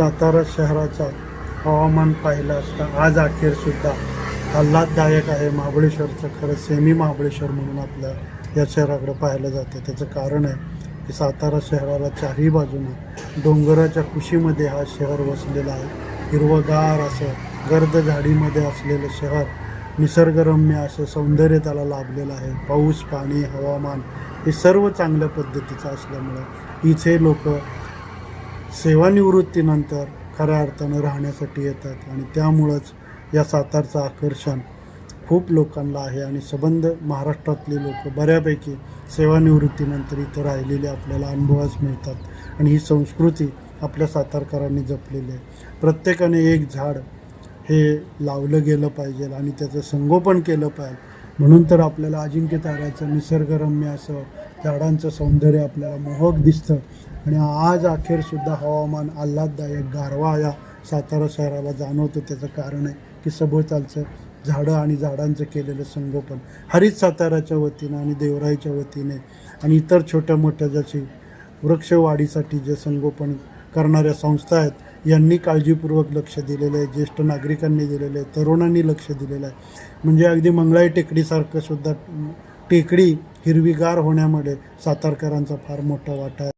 सातारा शहराचा हवामान पाहिलं असता आज अखेरसुद्धा आल्हाददायक आहे. महाबळेश्वरचं खरं सेमी महाबळेश्वर म्हणून आपल्या या शहराकडे पाहिलं जातं. त्याचं कारण आहे की सातारा शहराला चारही बाजूनं डोंगराच्या कुशीमध्ये हा शहर वसलेला आहे. हिरवगार असं गर्द झाडीमध्ये असलेलं शहर, निसर्गरम्य असं सौंदर्य त्याला लाभलेलं आहे. पाऊस, पाणी, हवामान हे सर्व चांगल्या पद्धतीचं असल्यामुळं इथे लोक सेवानिवृत्तीनंतर खऱ्या अर्थानं राहण्यासाठी येतात आणि त्यामुळंच या सातारचं आकर्षण खूप लोकांना आहे. आणि संबंध महाराष्ट्रातले लोक बऱ्यापैकी सेवानिवृत्तीनंतर इथं राहिलेले आपल्याला अनुभवास मिळतात आणि ही संस्कृती आपल्या सातारकरांनी जपलेली आहे. प्रत्येकाने एक झाड हे लावलं गेलं पाहिजे आणि त्याचं संगोपन केलं पाहिजे. म्हणून तर आपल्याला अजिंक्य ताऱ्याचं निसर्गरम्य असं झाडांचं सौंदर्य आपल्याला मोहक दिसतं. आणि आज अखेरसुद्धा हवामान आल्हाददायक गारवा या सातारा शहराला जाणवतं. त्याचं कारण आहे की सभोवतालचं झाडं आणि झाडांचं केलेलं संगोपन. हरित साताराच्या वतीनं आणि देवराईच्या वतीने आणि इतर छोट्या मोठ्या ज्याची वृक्षवाढीसाठी जे संगोपन करणाऱ्या संस्था आहेत यांनी काळजीपूर्वक लक्ष दिलेलं आहे. ज्येष्ठ नागरिकांनी दिलेलं आहे, तरुणांनी लक्ष दिलेलं आहे. म्हणजे अगदी मंगळाई टेकडीसारखं सुद्धा टेकडी हिरवीगार होण्यामध्ये सातारकरांचा फार मोठा वाटा आहे.